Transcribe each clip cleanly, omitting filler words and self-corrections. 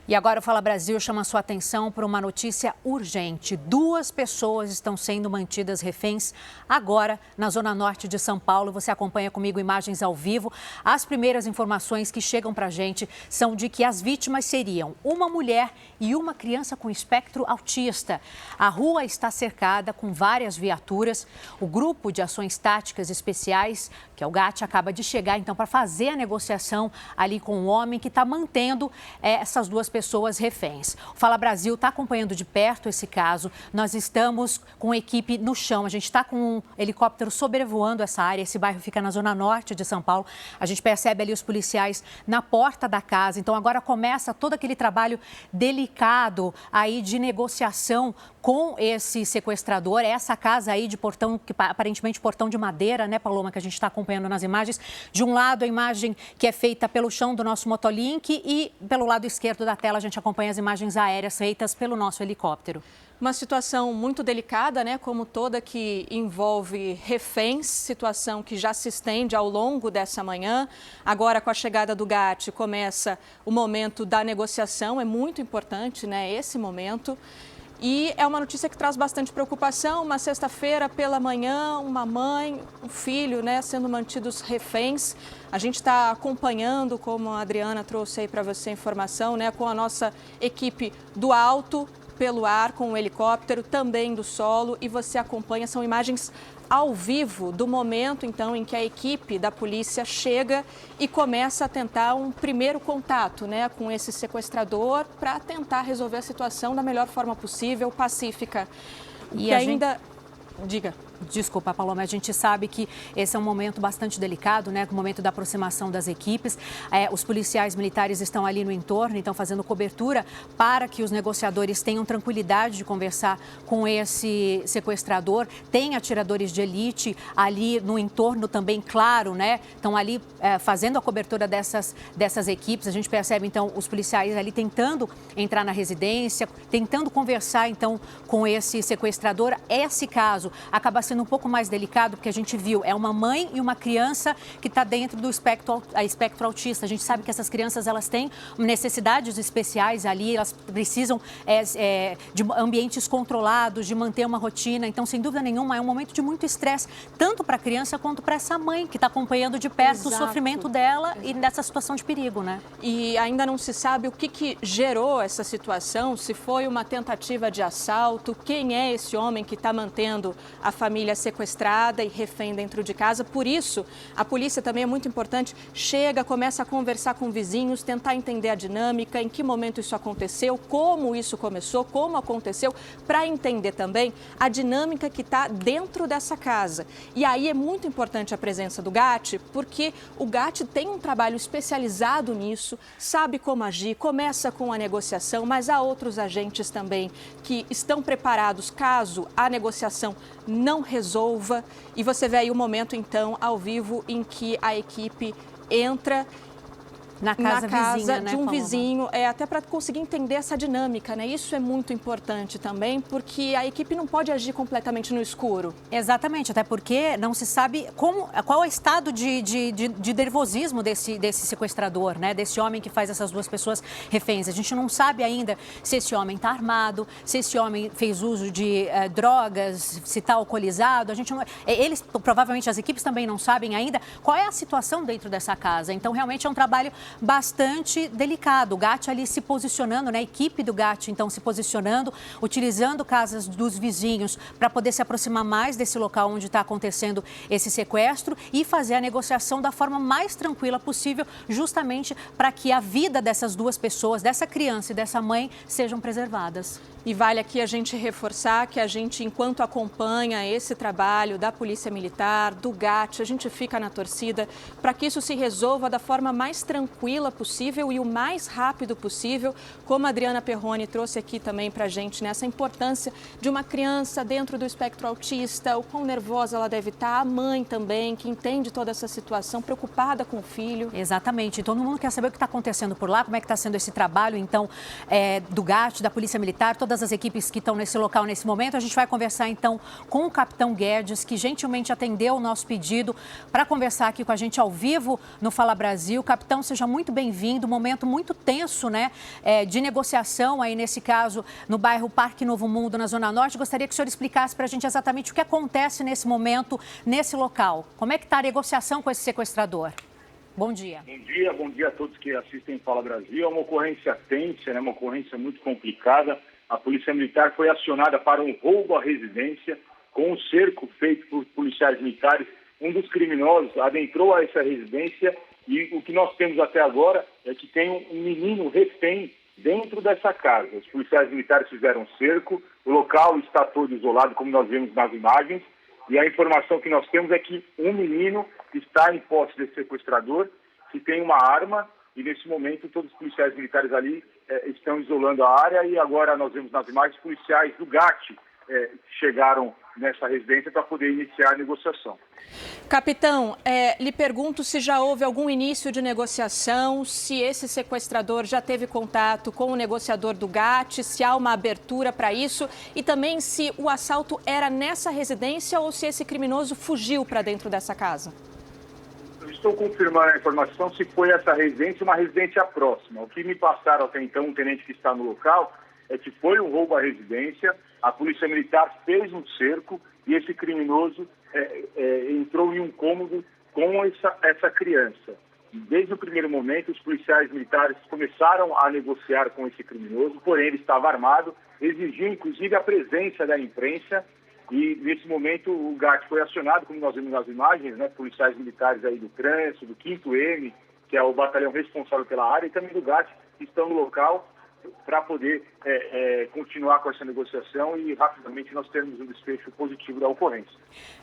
E agora o Fala Brasil chama sua atenção para uma notícia urgente. 2 pessoas estão sendo mantidas reféns agora na Zona Norte de São Paulo. Você acompanha comigo imagens ao vivo. As primeiras informações que chegam para a gente são de que as vítimas seriam uma mulher e uma criança com espectro autista. A rua está cercada com várias viaturas. O grupo de ações táticas especiais, que é o GAT, acaba de chegar então para fazer a negociação ali com o homem que está mantendo essas 2 pessoas reféns. O Fala Brasil está acompanhando de perto esse caso. Nós estamos com equipe no chão. A gente está com um helicóptero sobrevoando essa área. Esse bairro fica na zona norte de São Paulo. A gente percebe ali os policiais na porta da casa. Então agora começa todo aquele trabalho delicado aí de negociação com esse sequestrador. Essa casa aí de portão, que aparentemente portão de madeira, né, Paloma, que a gente está acompanhando nas imagens. De um lado, a imagem que é feita pelo chão do nosso motolink e pelo lado esquerdo da tela a gente acompanha as imagens aéreas feitas pelo nosso helicóptero. Uma situação muito delicada, né, como toda que envolve reféns, situação que já se estende ao longo dessa manhã. Agora, com a chegada do GAT, começa o momento da negociação, é muito importante, né, esse momento. E é uma notícia que traz bastante preocupação. Uma sexta-feira pela manhã, uma mãe, um filho, né, sendo mantidos reféns. A gente está acompanhando, como a Adriana trouxe aí para você a informação, né, com a nossa equipe do alto, pelo ar, com o helicóptero, também do solo. E você acompanha, são imagens ao vivo do momento, então, em que a equipe da polícia chega e começa a tentar um primeiro contato, né, com esse sequestrador para tentar resolver a situação da melhor forma possível, pacífica. E ainda... Diga. Desculpa, Paloma, a gente sabe que esse é um momento bastante delicado, né? O momento da aproximação das equipes. Os policiais militares estão ali no entorno, então fazendo cobertura para que os negociadores tenham tranquilidade de conversar com esse sequestrador. Tem atiradores de elite ali no entorno também, claro, né? Estão ali fazendo a cobertura dessas equipes. A gente percebe, então, os policiais ali tentando entrar na residência, tentando conversar, então, com esse sequestrador. Esse caso acaba sendo um pouco mais delicado, porque a gente viu, é uma mãe e uma criança que está dentro do espectro autista. A gente sabe que essas crianças, elas têm necessidades especiais ali, elas precisam de ambientes controlados, de manter uma rotina. Então, sem dúvida nenhuma, é um momento de muito estresse, tanto para a criança quanto para essa mãe, que está acompanhando de perto o sofrimento dela e dessa situação de perigo, né? E ainda não se sabe o que gerou essa situação, se foi uma tentativa de assalto, quem é esse homem que está mantendo a família sequestrada e refém dentro de casa. Por isso, a polícia também é muito importante, chega, começa a conversar com vizinhos, tentar entender a dinâmica, em que momento isso aconteceu, como isso começou, como aconteceu, para entender também a dinâmica que está dentro dessa casa. E aí é muito importante a presença do GAT, porque o GAT tem um trabalho especializado nisso, sabe como agir, começa com a negociação, mas há outros agentes também que estão preparados caso a negociação não resolva. E você vê aí o momento, então, ao vivo, em que a equipe entra na casa vizinha, de um vizinho, até para conseguir entender essa dinâmica, né? Isso é muito importante também, porque a equipe não pode agir completamente no escuro. Exatamente, até porque não se sabe qual é o estado de nervosismo desse sequestrador, né? Desse homem que faz essas 2 pessoas reféns. A gente não sabe ainda se esse homem está armado, se esse homem fez uso de drogas, se está alcoolizado. A gente não, eles, provavelmente as equipes também não sabem ainda qual é a situação dentro dessa casa. Então, realmente é um trabalho bastante delicado. O GAT ali se posicionando, né? A equipe do GAT, então, se posicionando, utilizando casas dos vizinhos para poder se aproximar mais desse local onde está acontecendo esse sequestro e fazer a negociação da forma mais tranquila possível, justamente para que a vida dessas 2 pessoas, dessa criança e dessa mãe, sejam preservadas. E vale aqui a gente reforçar que a gente, enquanto acompanha esse trabalho da Polícia Militar, do GAT, a gente fica na torcida para que isso se resolva da forma mais tranquila possível e o mais rápido possível, como a Adriana Perrone trouxe aqui também para a gente, nessa importância de uma criança dentro do espectro autista, o quão nervosa ela deve estar, a mãe também, que entende toda essa situação, preocupada com o filho. Exatamente. Todo mundo quer saber o que está acontecendo por lá, como é que está sendo esse trabalho, então, do GAT, da Polícia Militar, todas as equipes que estão nesse local nesse momento. A gente vai conversar, então, com o capitão Guedes, que gentilmente atendeu o nosso pedido para conversar aqui com a gente ao vivo no Fala Brasil. Capitão, seja muito bem-vindo, momento muito tenso, né, de negociação aí nesse caso no bairro Parque Novo Mundo, na Zona Norte. Gostaria que o senhor explicasse para a gente exatamente o que acontece nesse momento, nesse local. Como é que está a negociação com esse sequestrador? Bom dia. Bom dia a todos que assistem Fala Brasil. É uma ocorrência tensa, né, uma ocorrência muito complicada. A Polícia Militar foi acionada para um roubo à residência com um cerco feito por policiais militares. Um dos criminosos adentrou a essa residência e o que nós temos até agora é que tem um menino refém dentro dessa casa. Os policiais militares fizeram um cerco, o local está todo isolado, como nós vemos nas imagens, e a informação que nós temos é que um menino está em posse desse sequestrador, que tem uma arma, e nesse momento todos os policiais militares ali estão isolando a área, e agora nós vemos nas imagens policiais do GAT chegaram nessa residência para poder iniciar a negociação. Capitão, lhe pergunto se já houve algum início de negociação, se esse sequestrador já teve contato com o negociador do GAT, se há uma abertura para isso e também se o assalto era nessa residência ou se esse criminoso fugiu para dentro dessa casa. Eu estou confirmando a informação se foi essa residência, uma residência próxima. O que me passaram até então, um tenente que está no local, é que foi um roubo à residência, a Polícia Militar fez um cerco e esse criminoso entrou em um cômodo com essa criança. Desde o primeiro momento, os policiais militares começaram a negociar com esse criminoso, porém ele estava armado, exigiu inclusive a presença da imprensa e nesse momento o GAT foi acionado, como nós vimos nas imagens, né, policiais militares aí do Trânsito, do 5º M, que é o batalhão responsável pela área, e também do GAT, que estão no local para poder continuar com essa negociação e rapidamente nós termos um desfecho positivo da ocorrência.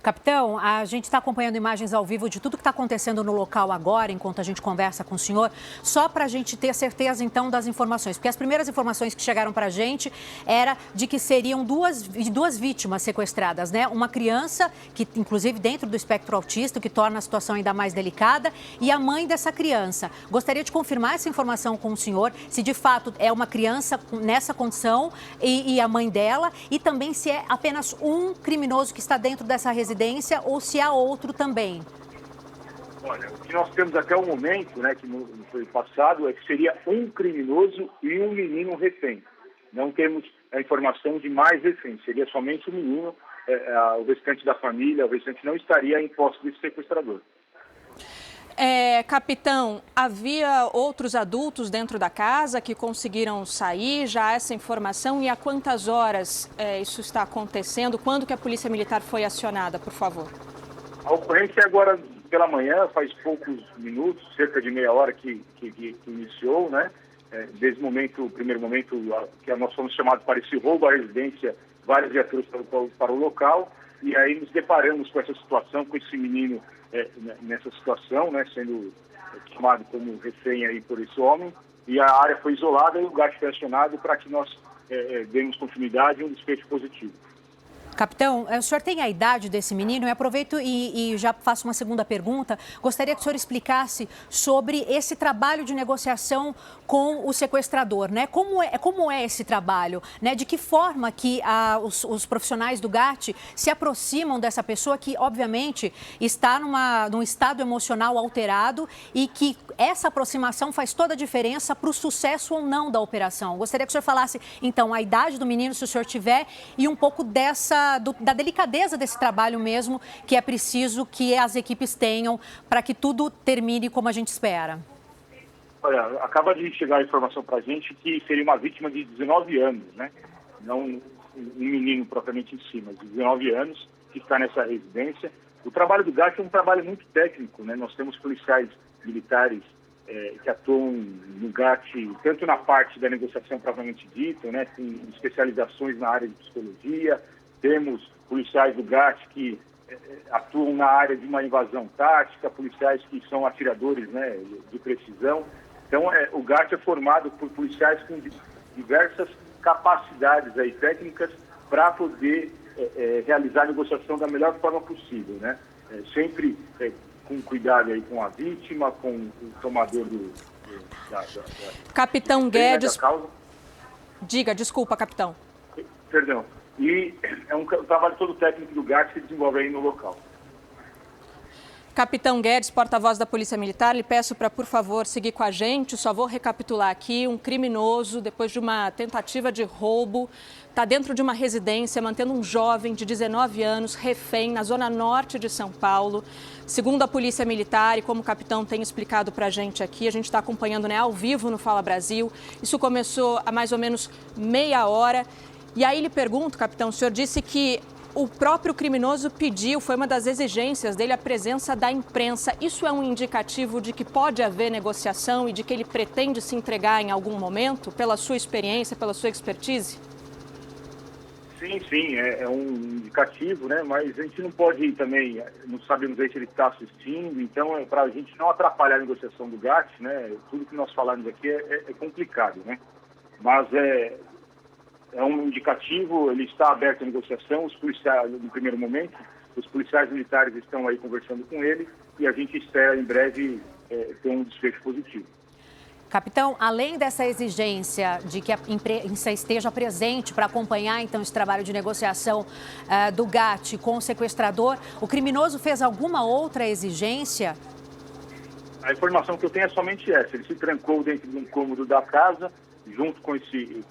Capitão, a gente está acompanhando imagens ao vivo de tudo que está acontecendo no local agora, enquanto a gente conversa com o senhor, só para a gente ter certeza, então, das informações. Porque as primeiras informações que chegaram para a gente era de que seriam duas vítimas sequestradas, né? Uma criança, que inclusive dentro do espectro autista, o que torna a situação ainda mais delicada, e a mãe dessa criança. Gostaria de confirmar essa informação com o senhor, se de fato é uma criança nessa condição e a mãe dela, e também se é apenas um criminoso que está dentro dessa residência ou se há outro também. Olha, o que nós temos até o momento, né, que não foi passado, é que seria um criminoso e um menino refém. Não temos a informação de mais reféns, seria somente o menino, o restante da família, o restante não estaria em posse desse sequestrador. Capitão, havia outros adultos dentro da casa que conseguiram sair? Já há essa informação? E há quantas horas isso está acontecendo? Quando que a Polícia Militar foi acionada, por favor? A ocorrência é agora pela manhã, faz poucos minutos, cerca de meia hora que iniciou, né? Desde o primeiro momento que nós fomos chamados para esse roubo à residência, várias viaturas para o local, e aí nos deparamos com essa situação, com esse menino nessa situação, né, sendo tomado como refém aí por esse homem, e a área foi isolada e o GAT foi acionado para que nós demos continuidade e um desfecho positivo. Capitão, o senhor tem a idade desse menino? Eu aproveito e já faço uma segunda pergunta. Gostaria que o senhor explicasse sobre esse trabalho de negociação com o sequestrador, né? Como é esse trabalho, né? De que forma que os profissionais do GAT se aproximam dessa pessoa que, obviamente, está num estado emocional alterado e que essa aproximação faz toda a diferença para o sucesso ou não da operação. Gostaria que o senhor falasse, então, a idade do menino, se o senhor tiver, e um pouco da delicadeza desse trabalho mesmo, que é preciso que as equipes tenham para que tudo termine como a gente espera. Olha, acaba de chegar a informação para a gente que seria uma vítima de 19 anos, né? Não um menino propriamente em si, mas de 19 anos, que está nessa residência. O trabalho do GAT é um trabalho muito técnico, né? Nós temos policiais militares que atuam no GAT, tanto na parte da negociação propriamente dita, né? Com especializações na área de psicologia. Temos policiais do GAT que atuam na área de uma invasão tática, policiais que são atiradores, né, de precisão. Então, o GAT é formado por policiais com diversas capacidades aí, técnicas para poder realizar a negociação da melhor forma possível, né? Sempre com cuidado aí com a vítima, com o tomador Capitão Guedes. Diga, desculpa, capitão. Perdão. E é um trabalho todo técnico do GAT que se desenvolve aí no local. Capitão Guedes, porta-voz da Polícia Militar, lhe peço para, por favor, seguir com a gente. Só vou recapitular aqui. Um criminoso, depois de uma tentativa de roubo, está dentro de uma residência, mantendo um jovem de 19 anos, refém, na zona norte de São Paulo. Segundo a Polícia Militar, e como o capitão tem explicado para a gente aqui, a gente está acompanhando, né, ao vivo no Fala Brasil. Isso começou há mais ou menos meia hora. E aí lhe pergunto, capitão, o senhor disse que o próprio criminoso pediu, foi uma das exigências dele, a presença da imprensa. Isso é um indicativo de que pode haver negociação e de que ele pretende se entregar em algum momento, pela sua experiência, pela sua expertise? Sim, é um indicativo, né? Mas a gente não pode ir também, não sabemos aí se ele está assistindo, então para a gente não atrapalhar a negociação do GAT, né? Tudo que nós falamos aqui é complicado, né? Mas é um indicativo, ele está aberto à negociação, os policiais, no primeiro momento, os policiais militares estão aí conversando com ele e a gente espera em breve ter um desfecho positivo. Capitão, além dessa exigência de que a imprensa esteja presente para acompanhar, então, esse trabalho de negociação do GAT com o sequestrador, o criminoso fez alguma outra exigência? A informação que eu tenho é somente essa. Ele se trancou dentro de um cômodo da casa, junto com esse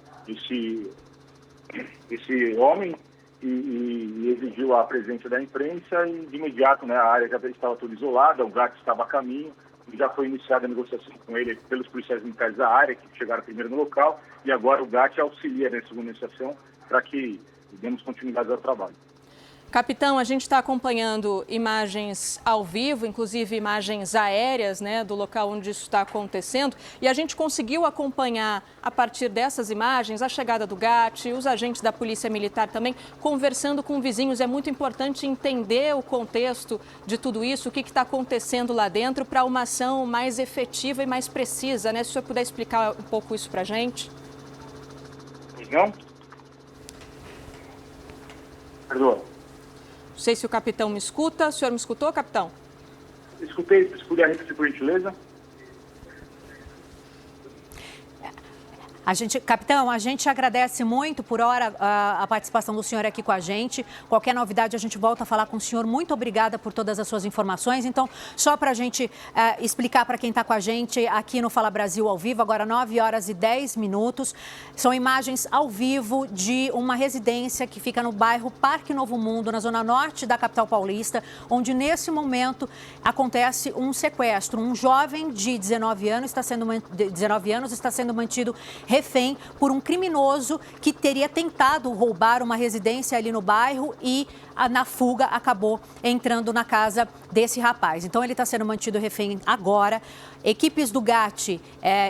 homem, e exigiu a presença da imprensa e, de imediato, né, a área já estava toda isolada, o GAT estava a caminho. Já foi iniciada a negociação com ele pelos policiais militares da área, que chegaram primeiro no local, e agora o GAT auxilia nessa negociação para que demos continuidade ao trabalho. Capitão, a gente está acompanhando imagens ao vivo, inclusive imagens aéreas, né, do local onde isso está acontecendo, e a gente conseguiu acompanhar, a partir dessas imagens, a chegada do GAT, os agentes da Polícia Militar também, conversando com vizinhos. É muito importante entender o contexto de tudo isso, o que está acontecendo lá dentro, para uma ação mais efetiva e mais precisa, né? Se o senhor puder explicar um pouco isso para a gente. Não? Perdoa. Não sei se o capitão me escuta. O senhor me escutou, capitão? Escutei, se puder repetir, por gentileza. Capitão, a gente agradece muito por hora a participação do senhor aqui com a gente. Qualquer novidade a gente volta a falar com o senhor. Muito obrigada por todas as suas informações. Então, só para a gente explicar para quem está com a gente aqui no Fala Brasil ao vivo, agora 9h10. São imagens ao vivo de uma residência que fica no bairro Parque Novo Mundo, na zona norte da capital paulista, onde nesse momento acontece um sequestro. Um jovem de 19 anos está sendo mantido refém por um criminoso que teria tentado roubar uma residência ali no bairro e, na fuga, acabou entrando na casa desse rapaz. Então, ele está sendo mantido refém agora. Equipes do GAT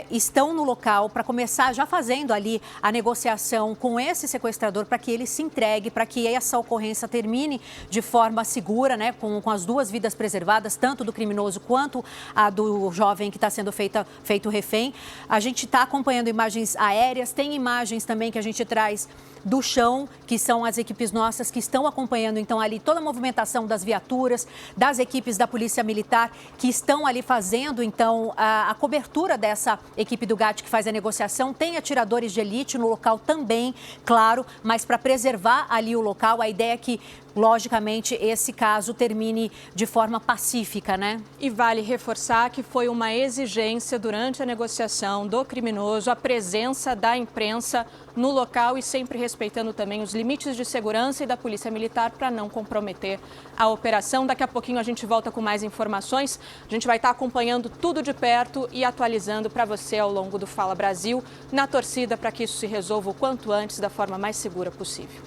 estão no local para começar já fazendo ali a negociação com esse sequestrador para que ele se entregue, para que essa ocorrência termine de forma segura, né, com as duas vidas preservadas, tanto do criminoso quanto a do jovem que está sendo feito refém. A gente está acompanhando imagens aéreas, tem imagens também que a gente traz do chão, que são as equipes nossas que estão acompanhando, então, ali toda a movimentação das viaturas, das equipes da Polícia Militar, que estão ali fazendo, então, a cobertura dessa equipe do GAT que faz a negociação. Tem atiradores de elite no local também, claro, mas para preservar ali o local, a ideia é que, logicamente, esse caso termine de forma pacífica, né? E vale reforçar que foi uma exigência durante a negociação do criminoso a presença da imprensa no local e sempre respeitando também os limites de segurança e da Polícia Militar para não comprometer a operação. Daqui a pouquinho a gente volta com mais informações. A gente vai estar acompanhando tudo de perto e atualizando para você ao longo do Fala Brasil, na torcida para que isso se resolva o quanto antes, da forma mais segura possível.